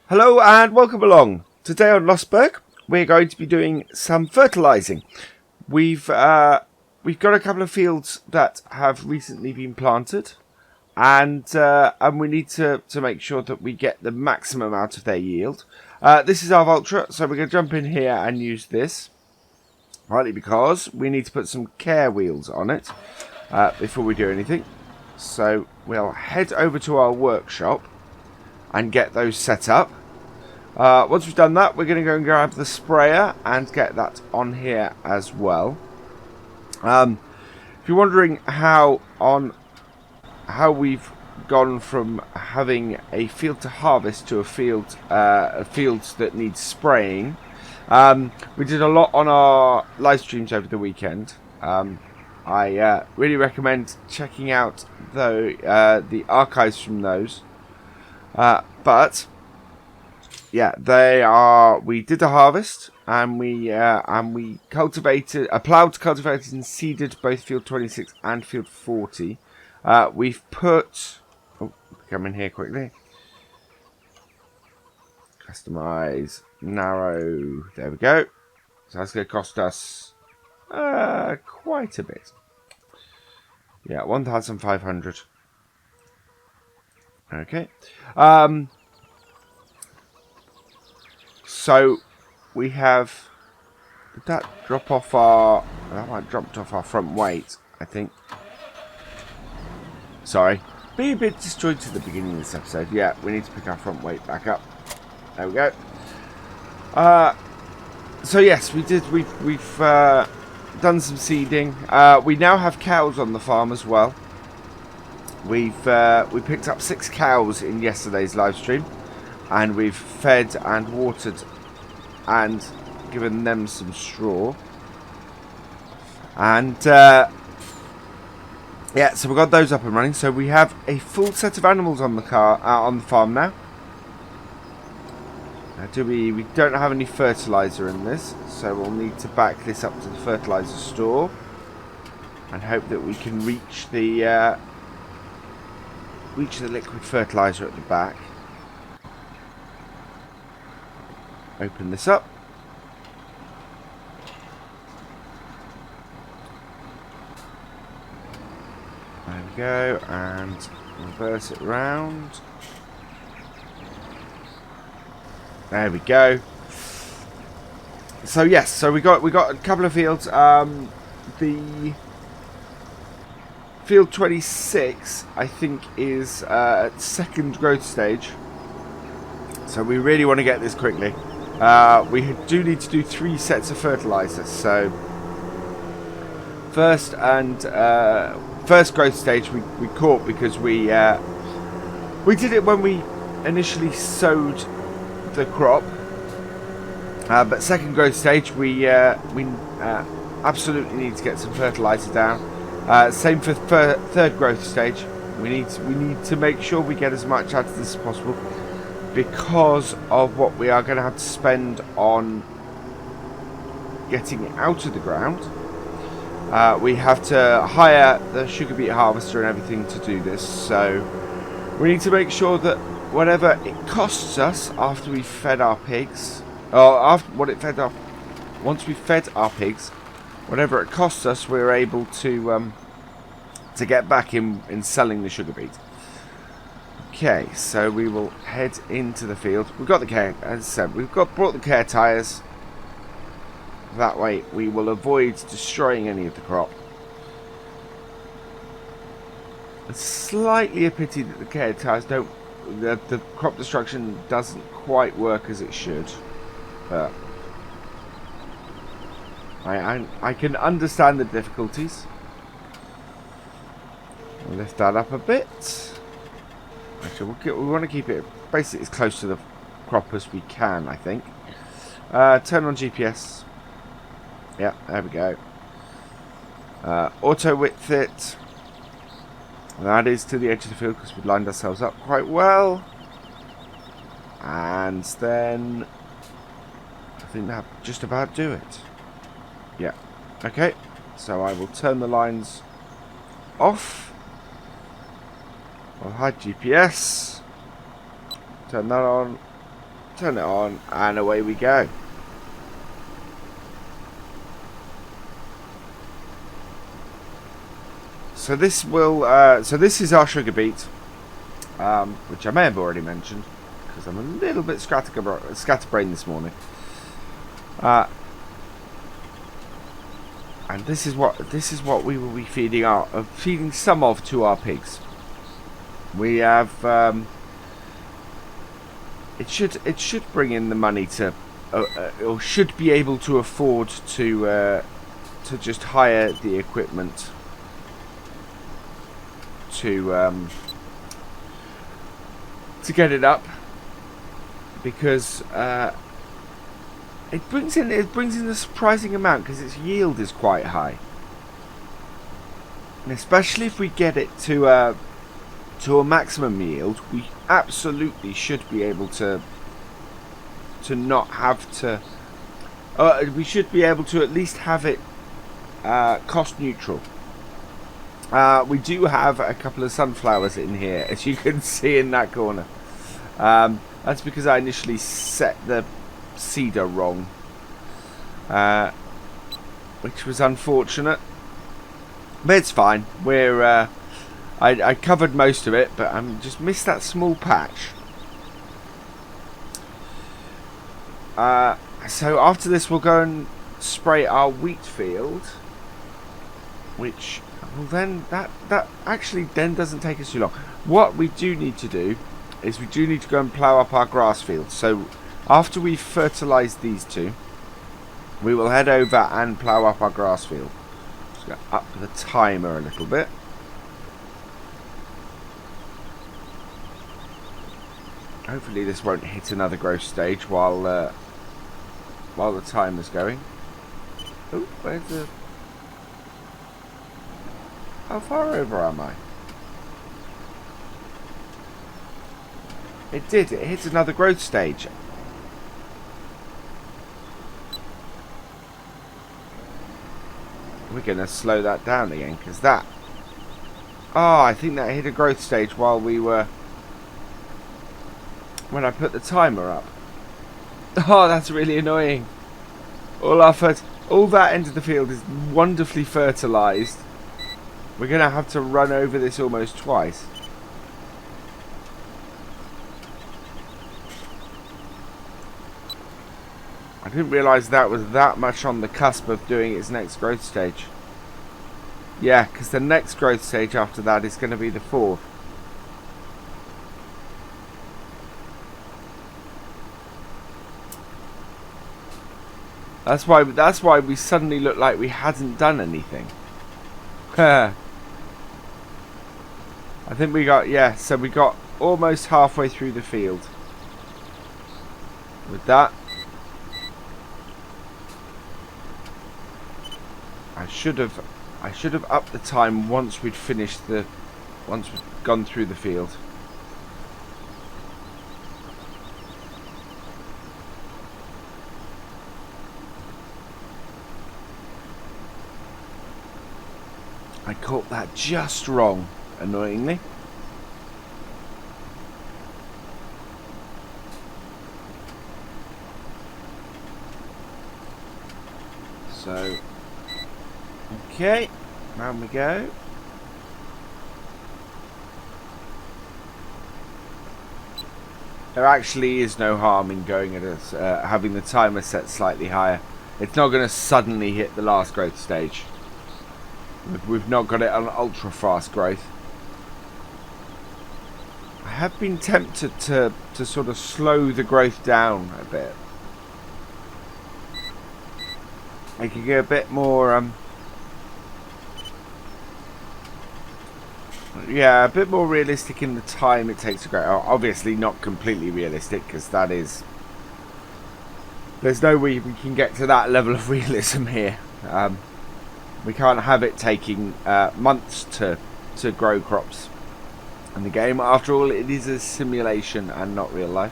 Hello and welcome along. Today on Lossberg, we're going to be doing some fertilizing. We've got a couple of fields that have recently been planted, and we need to make sure that we get the maximum out of their yield. This is our Ultra, so we're going to jump in here and use this, partly because we need to put some care wheels on it before we do anything. So we'll head over to our workshop and get those set up. Once we've done that, we're going to go and grab the sprayer and get that on here as well. If you're wondering how we've gone from having a field to harvest to a field that needs spraying, we did a lot on our live streams over the weekend. I really recommend checking out the archives from those. But yeah, we did a harvest and we cultivated, plowed, cultivated and seeded both field 26 and field 40. We've put, come in here quickly. Customize, narrow, there we go. So that's going to cost us quite a bit. Yeah, 1,500. Okay. So we have, did that drop off that might have dropped off our front weight, I think. Sorry, be a bit disjointed at the beginning of this episode. Yeah, we need to pick our front weight back up. There we go. So yes, we did. We've done some seeding. We now have cows on the farm as well. We picked up 6 cows in yesterday's live stream, and we've fed and watered and given them some straw. And yeah, so we've got those up and running. So we have a full set of animals on the farm now. We don't have any fertilizer in this, so we'll need to back this up to the fertilizer store and hope that we can reach the liquid fertilizer at the back. Open this up. There we go, and reverse it round. There we go. So yes, so we got a couple of fields. The field 26, I think, is at second growth stage. So we really want to get this quickly. We do need to do 3 sets of fertilizer. So first growth stage we caught because we did it when we initially sowed the crop. But second growth stage we absolutely need to get some fertilizer down. Same for third growth stage. We need to make sure we get as much out of this as possible, because of what we are going to have to spend on getting it out of the ground. We have to hire the sugar beet harvester and everything to do this, so we need to make sure that whatever it costs us after we've fed our pigs, or once we've fed our pigs, whatever it costs us, we're able to get back in selling the sugar beet. Okay, so we will head into the field. We've got the care, as I said, brought the care tyres. That way we will avoid destroying any of the crop. It's slightly a pity that the care tyres don't, the crop destruction doesn't quite work as it should. But I can understand the difficulties. I'll lift that up a bit. Actually, we want to keep it basically as close to the crop as we can, I think. Turn on GPS. Yeah, there we go. Auto width it. That is to the edge of the field because we've lined ourselves up quite well. And then I think that just about do it. Yeah. Okay. So I will turn the lines off. I'll hide GPS. Turn that on. turn it on, and away we go. So this will, so this is our sugar beet, which I may have already mentioned because I'm a little bit scatterbrained this morning. And this is what we will be feeding some of to our pigs. We have it should bring in the money to, or should be able to afford to just hire the equipment to get it up, because it brings in a surprising amount because its yield is quite high, and especially if we get it to a maximum yield, we absolutely should be able to not have to. We should be able to at least have it cost neutral. We do have a couple of sunflowers in here, as you can see in that corner. That's because I initially set the seeder wrong, which was unfortunate, but it's fine. We're I covered most of it, but I just missed that small patch. So after this we'll go and spray our wheat field, which, well, then that actually then doesn't take us too long. What we do need to do is we do need to go and plough up our grass field. So after we've fertilised these two, we will head over and plough up our grass field. Just go up the timer a little bit. Hopefully this won't hit another growth stage while the timer's going. Oh, where's the... How far over am I? It did. It hit another growth stage. We're going to slow that down again, because that... Oh, I think that hit a growth stage while we were... when I put the timer up. Oh, that's really annoying. All that end of the field is wonderfully fertilised. We're going to have to run over this almost twice. I didn't realise that was that much on the cusp of doing its next growth stage. Yeah, because the next growth stage after that is going to be the 4th. That's why we suddenly looked like we hadn't done anything. I think we got, yeah, so we got almost halfway through the field with that. I should have upped the time once we'd gone through the field. I caught that just wrong, annoyingly. So, okay, round we go. There actually is no harm in going at us, having the timer set slightly higher. It's not going to suddenly hit the last growth stage. We've not got it on ultra fast growth. I have been tempted to sort of slow the growth down a bit. I could get a bit more, yeah, a bit more realistic in the time it takes to grow. Obviously not completely realistic, because that is... There's no way we can get to that level of realism here. We can't have it taking months to grow crops in the game. After all, it is a simulation and not real life.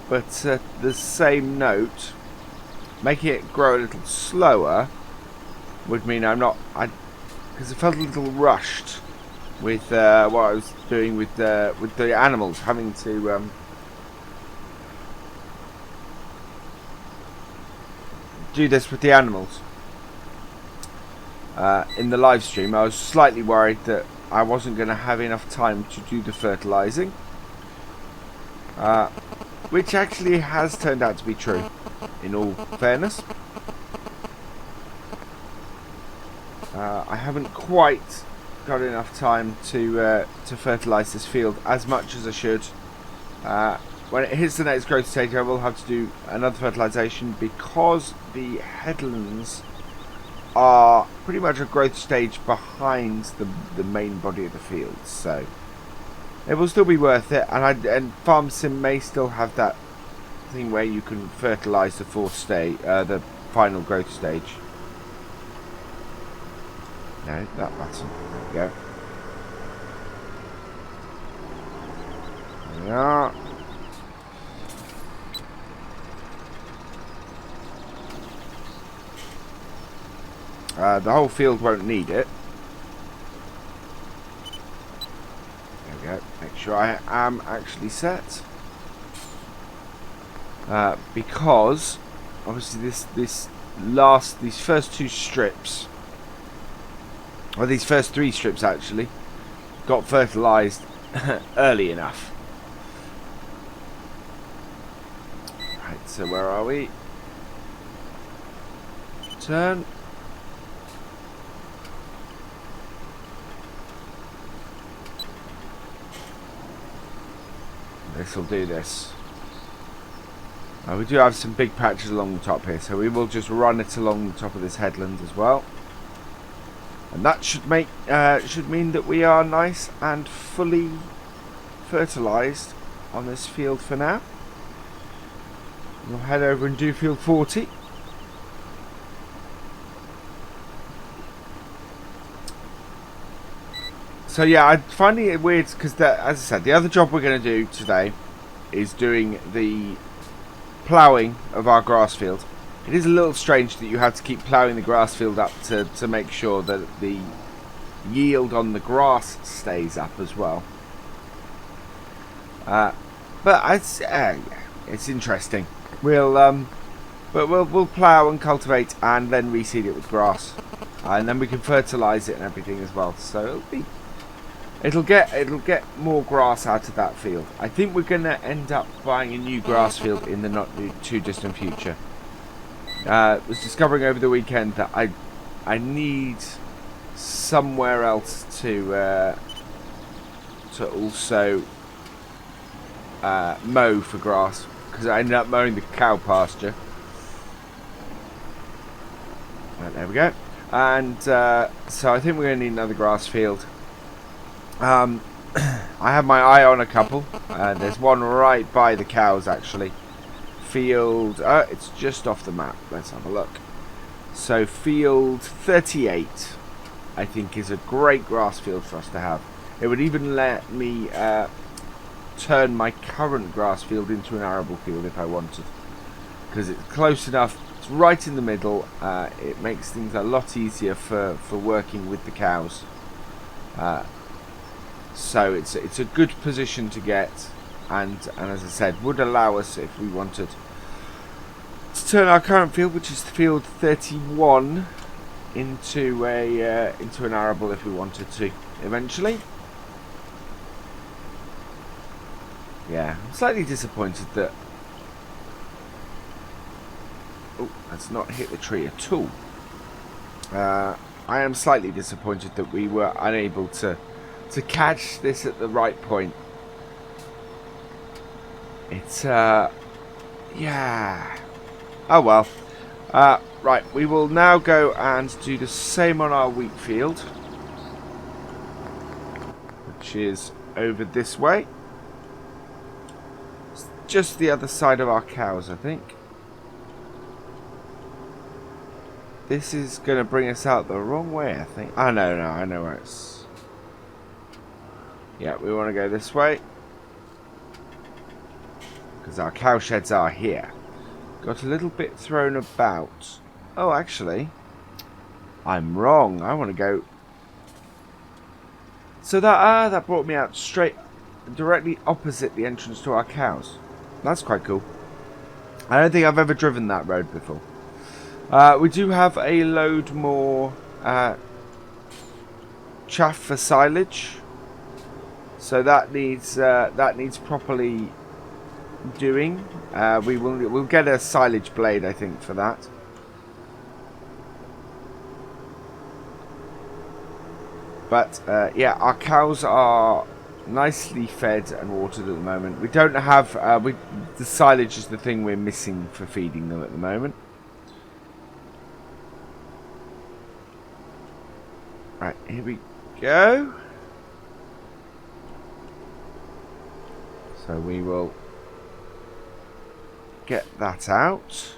But the same note, making it grow a little slower would mean I'm not... because it felt a little rushed with what I was doing with the animals, having to do this with the animals. In the live stream, I was slightly worried that I wasn't going to have enough time to do the fertilizing, which actually has turned out to be true, in all fairness. I haven't quite got enough time to fertilize this field as much as I should. When it hits the next growth stage, I will have to do another fertilization because the headlands are pretty much a growth stage behind the main body of the field, so it will still be worth it. And Farm Sim may still have that thing where you can fertilize the fourth stage, the final growth stage. No, that button. There we go. There we are. The whole field won't need it. There we go. Make sure I am actually set. Because obviously these first two strips, or these first three strips actually, got fertilized early enough. Right, so where are we? Turn. This will do this. We do have some big patches along the top here, so we will just run it along the top of this headland as well. And that should mean that we are nice and fully fertilized on this field for now. We'll head over and do field 40. So yeah, I'm finding it weird because, as I said, the other job we're going to do today is doing the ploughing of our grass field. It is a little strange that you have to keep ploughing the grass field up to make sure that the yield on the grass stays up as well. But it's interesting. We'll plough and cultivate and then reseed it with grass, and then we can fertilize it and everything as well. So it'll get more grass out of that field. I think we're going to end up buying a new grass field in the not too distant future. Was discovering over the weekend that I need somewhere else to also mow for grass, because I ended up mowing the cow pasture. Right, there we go. And so I think we're going to need another grass field. I have my eye on a couple. There's one right by the cows actually. Field, it's just off the map. Let's have a look. So field 38, I think, is a great grass field for us to have. It would even let me turn my current grass field into an arable field if I wanted, because it's close enough. It's right in the middle. It makes things a lot easier for working with the cows. So it's a good position to get, and as I said, would allow us, if we wanted, to turn our current field, which is field 31, into an arable if we wanted to eventually. Yeah, I'm slightly disappointed that. Oh, that's not hit the tree at all. I am slightly disappointed that we were unable to catch this at the right point. It's yeah. Oh well. Right, we will now go and do the same on our wheat field, which is over this way. It's just the other side of our cows, I think. This is going to bring us out the wrong way, I think. Oh, no, I know where it's... Yeah, we want to go this way, because our cow sheds are here. Got a little bit thrown about. Oh, actually, I'm wrong. I want to go So that brought me out straight, directly opposite the entrance to our cows. That's quite cool. I don't think I've ever driven that road before. We do have a load more chaff for silage, so that needs properly doing. We'll get a silage blade, I think, for that. But yeah, our cows are nicely fed and watered at the moment. We don't have the silage is the thing we're missing for feeding them at the moment. Right, here we go. So we will get that out.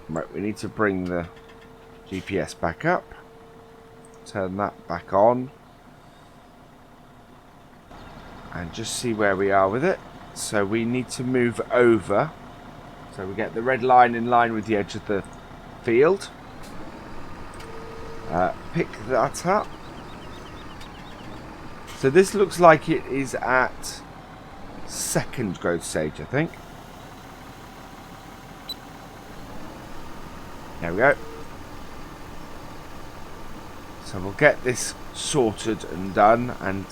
Right, we need to bring the GPS back up. Turn that back on. And just see where we are with it. So we need to move over. So we get the red line in line with the edge of the field. Pick that up. So this looks like it is at second growth stage, I think. There we go. So we'll get this sorted and done, and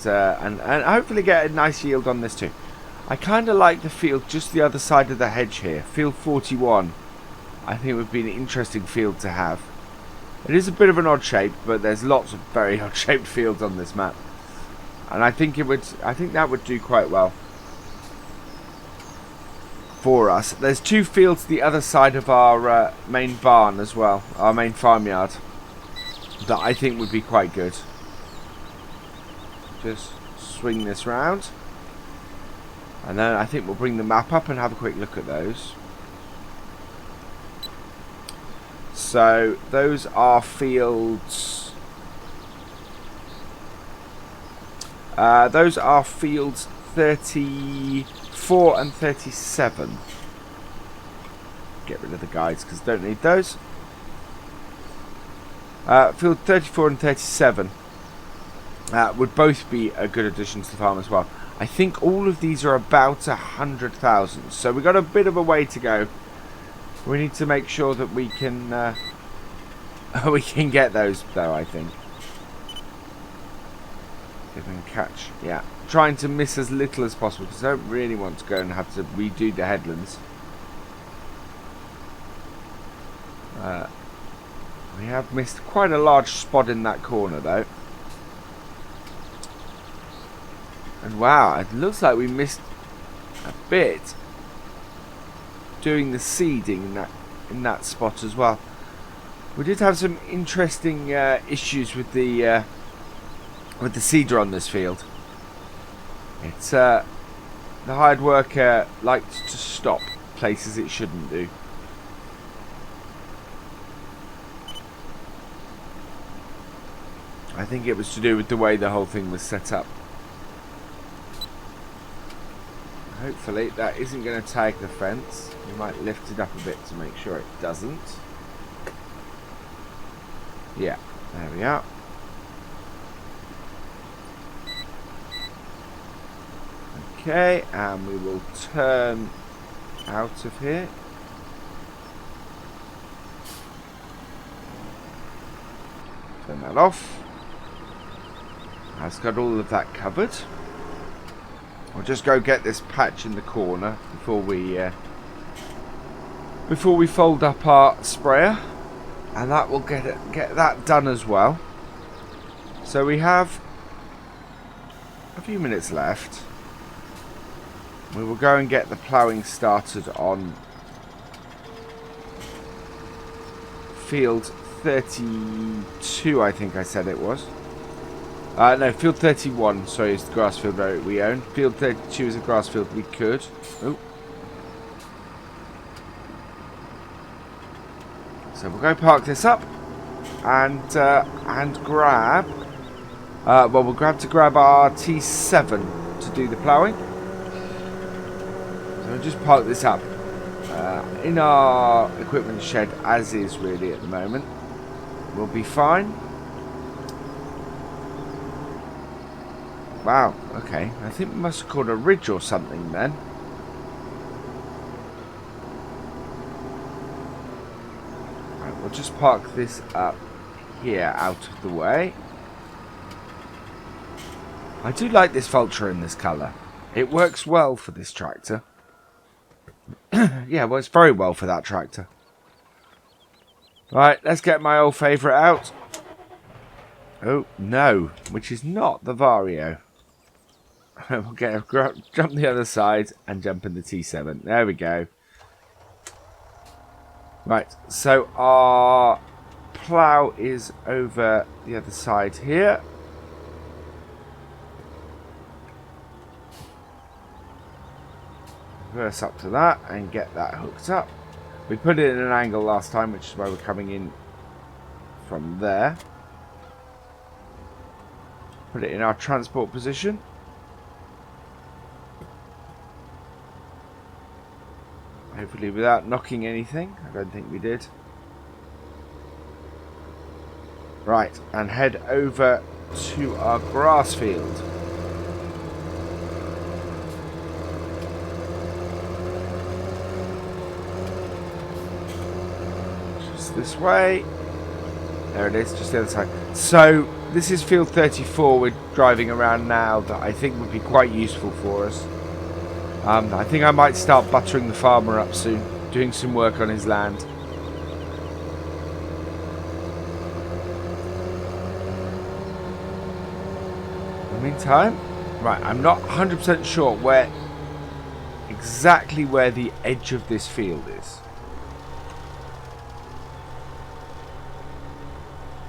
hopefully get a nice yield on this too. I kind of like the field just the other side of the hedge here. Field 41. I think it would be an interesting field to have. It is a bit of an odd shape, but there's lots of very odd shaped fields on this map, and I think that would do quite well for us. There's two fields the other side of our main barn as well, our main farmyard, that I think would be quite good. Just swing this round, and then I think we'll bring the map up and have a quick look at those. So those are fields. Those are fields 34 and 37. Get rid of the guides because don't need those. Field 34 and 37 would both be a good addition to the farm as well. I think all of these are about 100,000, so we've got a bit of a way to go. We need to make sure that we can get those though, I think. If we can catch, yeah. Trying to miss as little as possible because I don't really want to go and have to redo the headlands. We have missed quite a large spot in that corner though. And wow, it looks like we missed a bit doing the seeding in that spot as well. We did have some interesting issues with the seeder on this field. It's the hired worker liked to stop places it shouldn't do. I think it was to do with the way the whole thing was set up. Hopefully that isn't going to tag the fence. We might lift it up a bit to make sure it doesn't. Yeah, there we are. Okay, and we will turn out of here. Turn that off. That's got all of that covered. I'll just go get this patch in the corner before we fold up our sprayer, and that will get that done as well. So we have a few minutes left. We will go and get the ploughing started on field 32, I think I said it was. No, field 31, sorry, is the grass field we own. Field 32 is a grass field we could. Oh. So we'll go park this up and grab. Well, we'll grab our T7 to do the ploughing. So we'll just park this up in our equipment shed as is really at the moment. We'll be fine. Wow, okay. I think we must have caught a ridge or something then. Right, we'll just park this up here out of the way. I do like this vulture in this colour. It works well for this tractor. Yeah, well, it's very well for that tractor. Right, let's get my old favourite out. Oh, no, which is not the Vario. We'll jump the other side and jump in the T7. There we go. Right, so our plough is over the other side here. Reverse up to that and get that hooked up. We put it in an angle last time, which is why we're coming in from there. Put it in our transport position. Hopefully without knocking anything. I don't think we did. Right, and head over to our grass field. Just this way. There it is, just the other side. So, this is field 34 we're driving around now that I think would be quite useful for us. I think I might start buttering the farmer up soon, doing some work on his land. In the meantime, right, I'm not 100% sure exactly where the edge of this field is.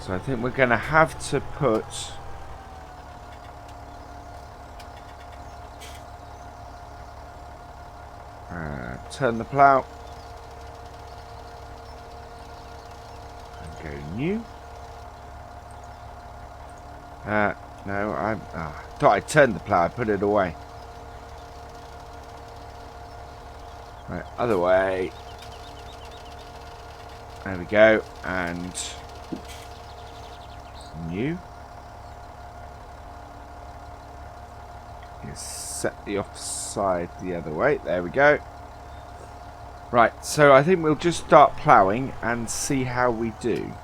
So I think we're going to have to put turn the plough and go new. No, I thought I turned the plough. I put it away. Right, other way. There we go, and new. Set the offside the other way. There we go. Right, so I think we'll just start ploughing and see how we do.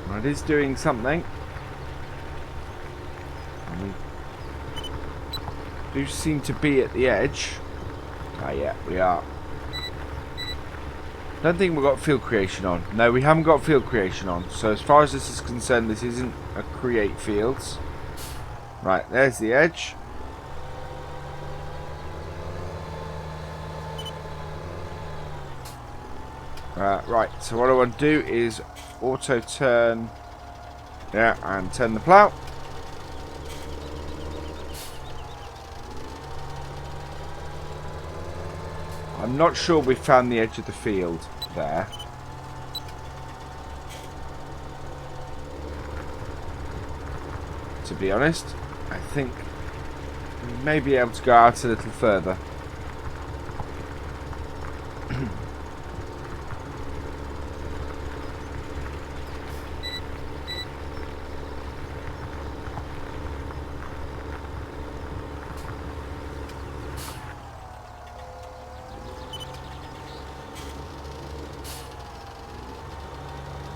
Well, it is doing something. And we do seem to be at the edge. Ah, yeah, we are. Don't think we've got field creation on. No, we haven't got field creation on. So as far as this is concerned, this isn't a create fields. Right, there's the edge. Right, so what I want to do is auto turn. Yeah, and turn the plough. I'm not sure we found the edge of the field there. To be honest, I think we may be able to go out a little further.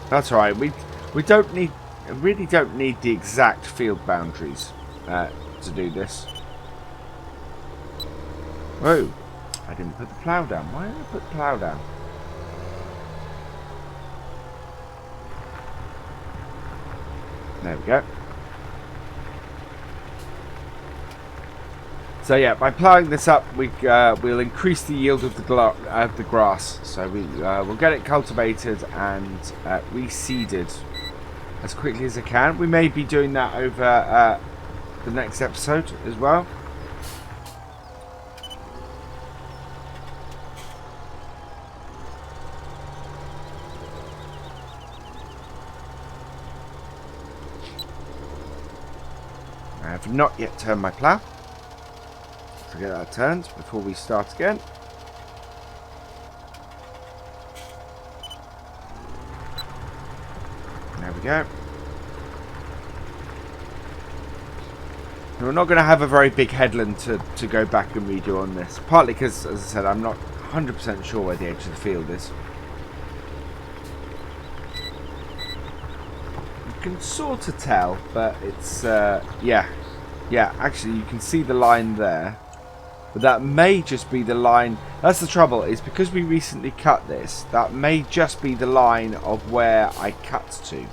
That's all right. We really don't need the exact field boundaries to do this. Whoa! I didn't put the plough down. Why did I put the plough down? There we go. So yeah, by ploughing this up, we'll increase the yield of the grass. So we'll get it cultivated and reseeded as quickly as I can. We may be doing that over the next episode as well. I have not yet turned my plough. So get that turned before we start again. There we go. We're not going to have a very big headland to go back and redo on this. Partly because, as I said, I'm not 100% sure where the edge of the field is. You can sort of tell, but it's, yeah. Yeah, actually, you can see the line there. But that may just be the line. That's the trouble, is because we recently cut this, that may just be the line of where I cut to.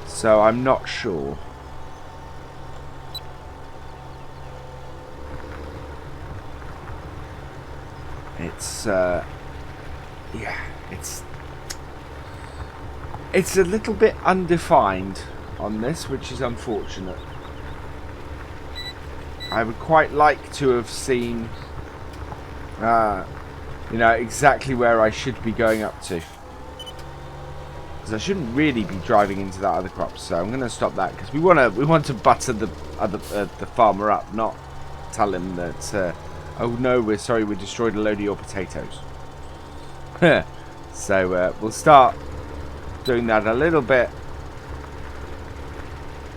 So I'm not sure. It's, yeah, it's a little bit undefined on this, which is unfortunate. I would quite like to have seen, you know, exactly where I should be going up to. Because I shouldn't really be driving into that other crop, so I'm going to stop that because we want to butter the farmer up, not tell him that. Oh no, we're sorry, we destroyed a load of your potatoes. So we'll start doing that a little bit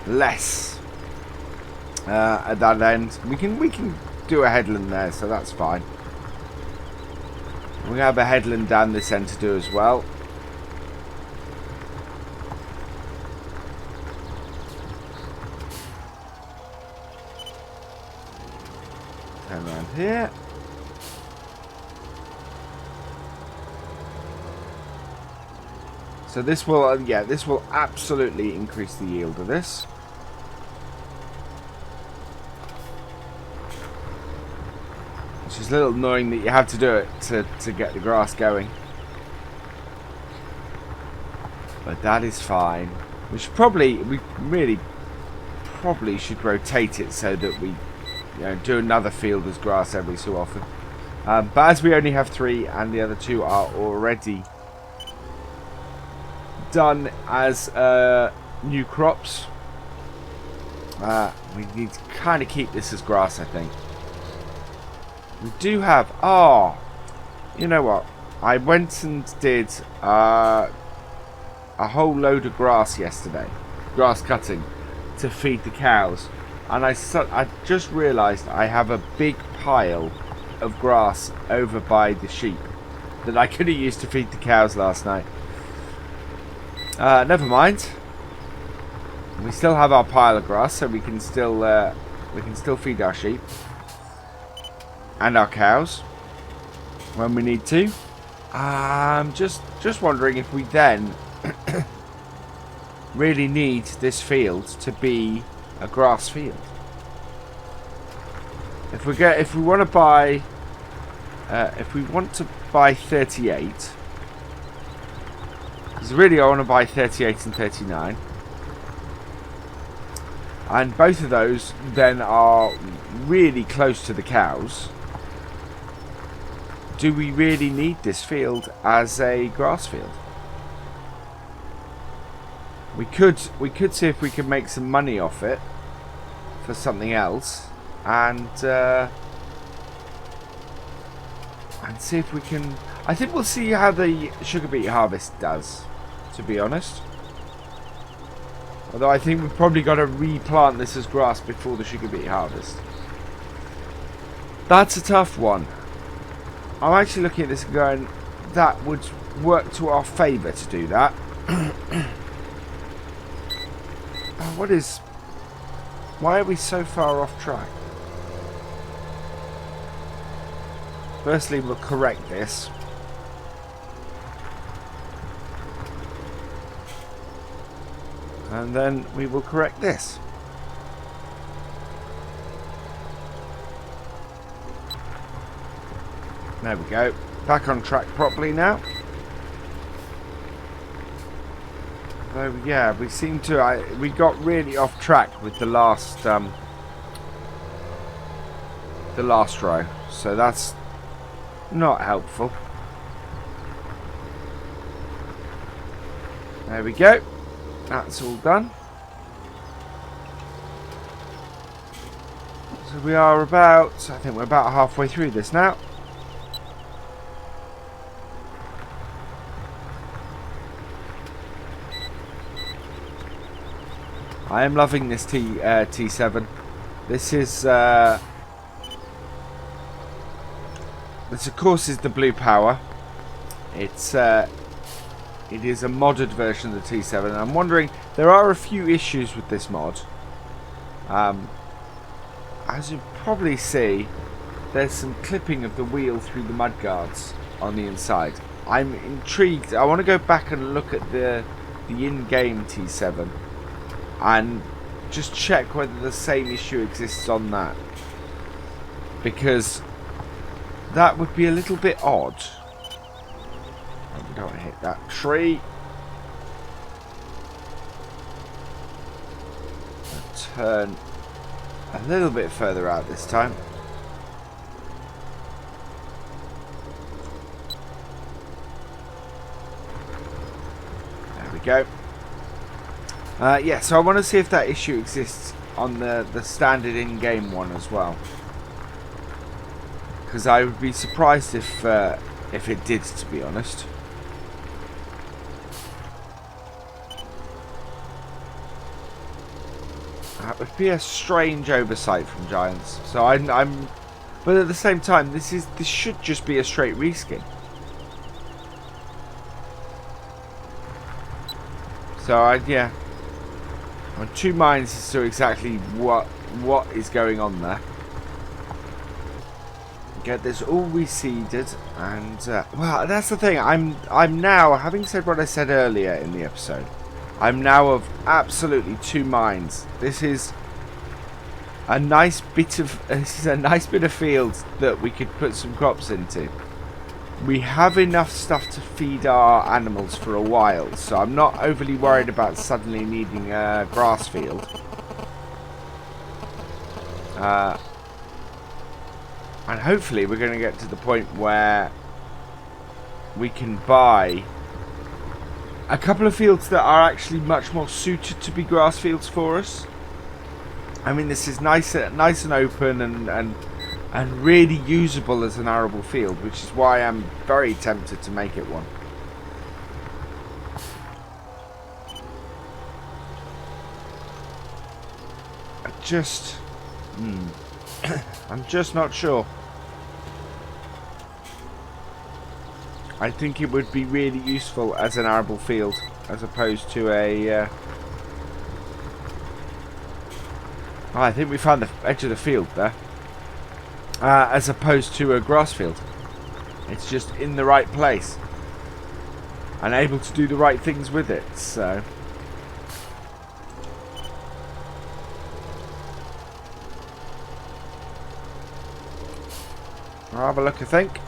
less at that end. We can do a headland there, so that's fine. We have a headland down this end to do as well. Turn around here. So this will, yeah, this will absolutely increase the yield of this. Which is a little annoying that you have to do it to get the grass going. But that is fine. We really probably should rotate it so that we, you know, do another field as grass every so often. But as we only have 3 and the other 2 are already done as new crops, we need to kind of keep this as grass, I think. We do have, oh, you know what, I went and did a whole load of grass yesterday, grass cutting, to feed the cows. And I just realised I have a big pile of grass over by the sheep that I could have used to feed the cows last night. Never mind. We still have our pile of grass, so we can still feed our sheep and our cows when we need to. I'm just wondering if we then really need this field to be a grass field. If we want to buy 38, because really I want to buy 38 and 39, and both of those then are really close to the cows. Do we really need this field as a grass field? We could see if we can make some money off it for something else, and see if we can. I think we'll see how the sugar beet harvest does, to be honest. Although I think we've probably got to replant this as grass before the sugar beet harvest. That's a tough one. I'm actually looking at this and going, that would work to our favour to do that. Why are we so far off track? Firstly, we'll correct this. And then we will correct this. There we go. Back on track properly now. So yeah, we seem to. We got really off track with the last row, so that's not helpful. There we go. That's all done. So we are about. I think we're about halfway through this now. I am loving this T7. This is this of course is the blue power. It is a modded version of the T7, and I'm wondering, there are a few issues with this mod. As you probably see, there's some clipping of the wheel through the mudguards on the inside. I'm intrigued. I want to go back and look at the in-game T7 and just check whether the same issue exists on that, because that would be a little bit odd. Oh, we don't want to hit that tree. I'll turn a little bit further out this time. There we go. Yeah, so I want to see if that issue exists on the standard in-game one as well, because I would be surprised if it did, to be honest. That would be a strange oversight from Giants. So I'm, but at the same time, this should just be a straight reskin. So yeah, I'm two minds as to exactly what is going on there. Get this all reseeded, and well, that's the thing. I'm now, having said what I said earlier in the episode, I'm now of absolutely two minds. This is a nice bit of field that we could put some crops into. We have enough stuff to feed our animals for a while, so I'm not overly worried about suddenly needing a grass field. And hopefully we're going to get to the point where we can buy a couple of fields that are actually much more suited to be grass fields for us. I mean, this is nice and open and really usable as an arable field, which is why I'm very tempted to make it one. I'm just not sure. I think it would be really useful as an arable field, as opposed to a... Oh, I think we found the edge of the field there. As opposed to a grass field. It's just in the right place. And able to do the right things with it, so... I'll have a look, I think.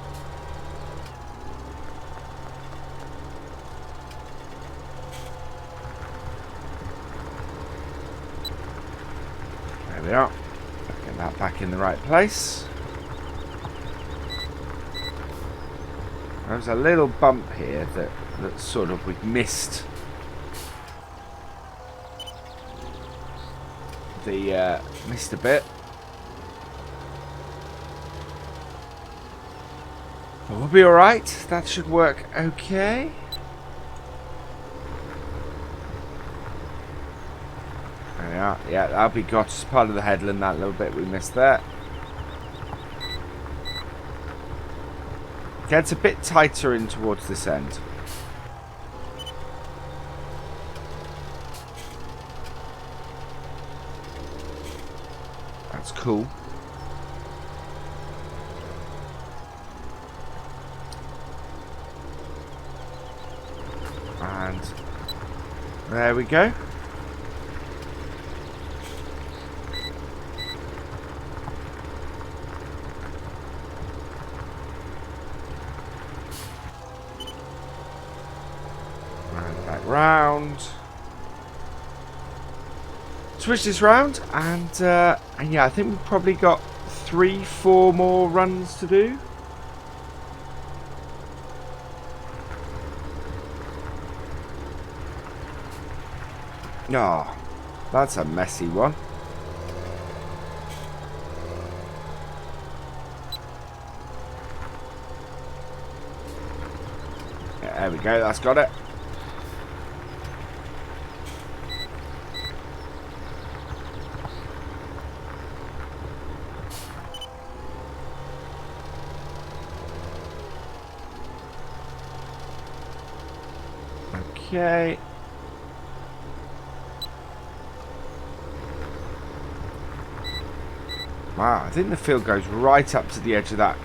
There we are. Get that back in the right place. There's a little bump here that sort of we've missed. Missed a bit. But we'll be alright. That should work okay. There we are. Yeah, that'll be got as part of the headland, that little bit we missed there. Gets a bit tighter in towards this end. That's cool. And there we go. And back round. Switch this round, and yeah, I think we've probably got 3-4 more runs to do. Oh, that's a messy one. Yeah, there we go, that's got it. Okay. Wow, I think the field goes right up to the edge of that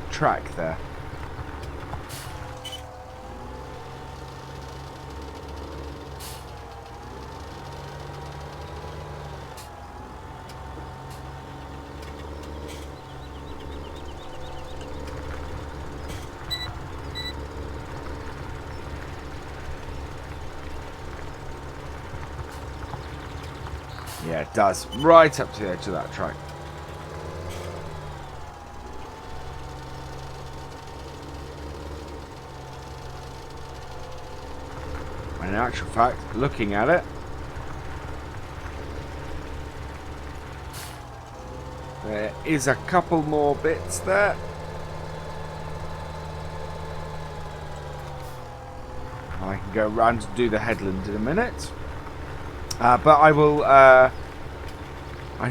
track there. Yeah, it does. Right up to the edge of that track. In actual fact, looking at it, there is a couple more bits there. I can go around and do the headland in a minute. But I will, I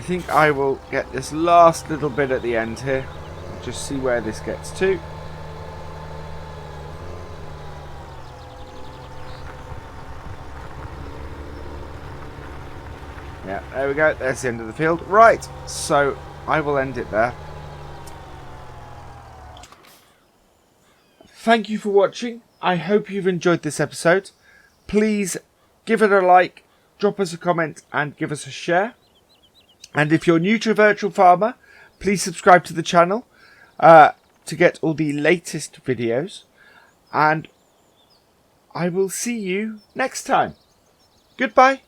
think I will get this last little bit at the end here. Just see where this gets to. Yeah, there we go. There's the end of the field. Right, so I will end it there. Thank you for watching. I hope you've enjoyed this episode. Please give it a like, drop us a comment, and give us a share. And if you're new to Virtual Farmer, please subscribe to the channel to get all the latest videos. And I will see you next time. Goodbye.